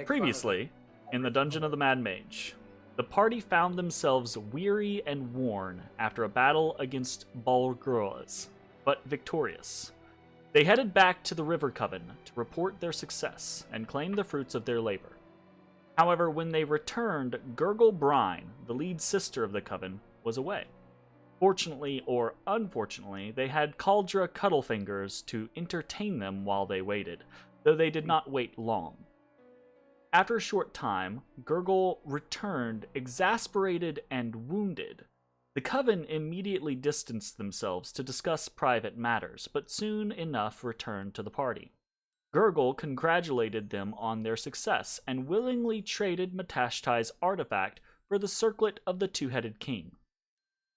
Previously, in the dungeon of the Mad Mage, the party found themselves weary and worn after a battle against Balgroas, but victorious. They headed back to the River Coven to report their success and claim the fruits of their labor. However, when they returned, Gurgle Brine, the lead sister of the Coven, was away. Fortunately or unfortunately, they had Cauldra Cuddlefingers to entertain them while they waited, though they did not wait long. After a short time, Gurgle returned, exasperated and wounded. The Coven immediately distanced themselves to discuss private matters, but soon enough returned to the party. Gurgle congratulated them on their success and willingly traded Matashtai's artifact for the circlet of the Two-Headed King.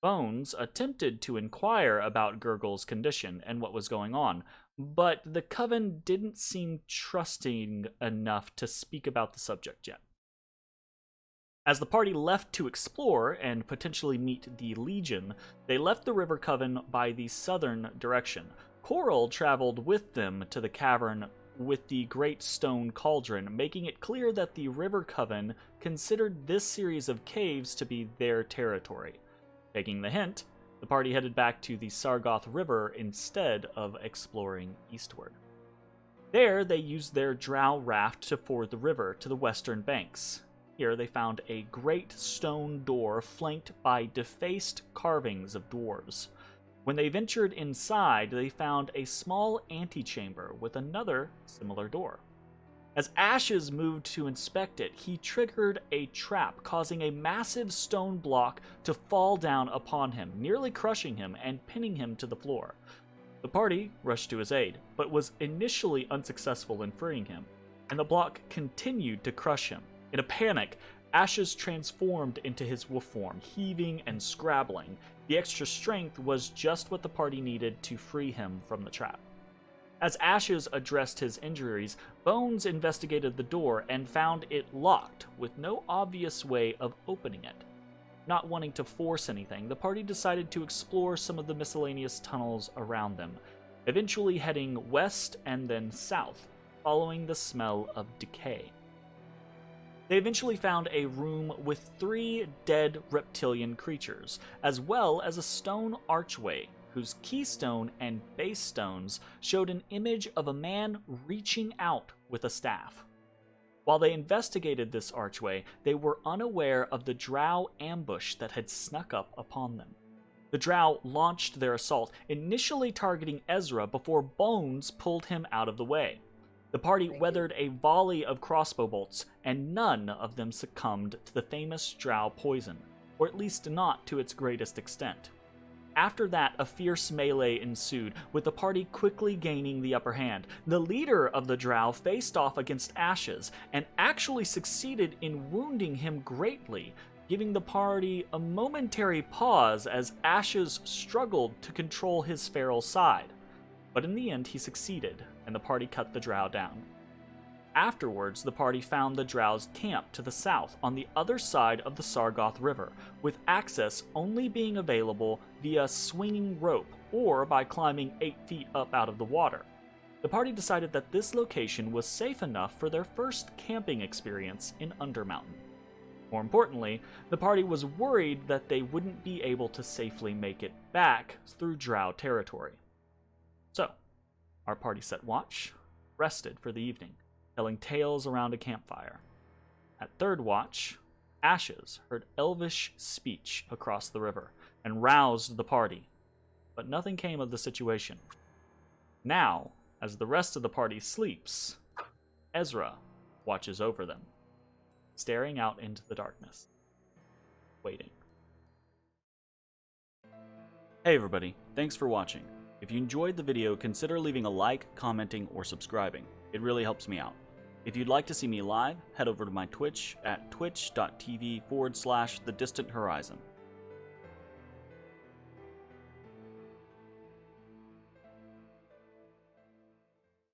Bones attempted to inquire about Gurgle's condition and what was going on, but the Coven didn't seem trusting enough to speak about the subject yet. As the party left to explore and potentially meet the Legion, they left the River Coven by the southern direction. Coral traveled with them to the cavern with the Great Stone Cauldron, making it clear that the River Coven considered this series of caves to be their territory. Taking the hint, the party headed back to the Sargoth River instead of exploring eastward. There, they used their drow raft to ford the river to the western banks. Here, they found a great stone door flanked by defaced carvings of dwarves. When they ventured inside, they found a small antechamber with another similar door. As Ashes moved to inspect it, he triggered a trap, causing a massive stone block to fall down upon him, nearly crushing him and pinning him to the floor. The party rushed to his aid, but was initially unsuccessful in freeing him, and the block continued to crush him. In a panic, Ashes transformed into his wolf form, heaving and scrabbling. The extra strength was just what the party needed to free him from the trap. As Ashes addressed his injuries, Bones investigated the door and found it locked, with no obvious way of opening it. Not wanting to force anything, the party decided to explore some of the miscellaneous tunnels around them, eventually heading west and then south, following the smell of decay. They eventually found a room with 3 dead reptilian creatures, as well as a stone archway whose keystone and base stones showed an image of a man reaching out with a staff. While they investigated this archway, they were unaware of the drow ambush that had snuck up upon them. The drow launched their assault, initially targeting Ezrah before Bones pulled him out of the way. The party weathered a volley of crossbow bolts, and none of them succumbed to the famous drow poison, or at least not to its greatest extent. After that, a fierce melee ensued, with the party quickly gaining the upper hand. The leader of the drow faced off against Ashes, and actually succeeded in wounding him greatly, giving the party a momentary pause as Ashes struggled to control his feral side. But in the end, he succeeded, and the party cut the drow down. Afterwards, the party found the drow's camp to the south on the other side of the Sargoth River, with access only being available via swinging rope or by climbing 8 feet up out of the water. The party decided that this location was safe enough for their first camping experience in Undermountain. More importantly, the party was worried that they wouldn't be able to safely make it back through drow territory. So, our party set watch, rested for the evening, telling tales around a campfire. At third watch, Ashes heard elvish speech across the river and roused the party, but nothing came of the situation. Now, as the rest of the party sleeps, Ezrah watches over them, staring out into the darkness, waiting. Hey everybody, thanks for watching. If you enjoyed the video, consider leaving a like, commenting, or subscribing. It really helps me out. If you'd like to see me live, head over to my Twitch at twitch.tv/thedistanthorizon.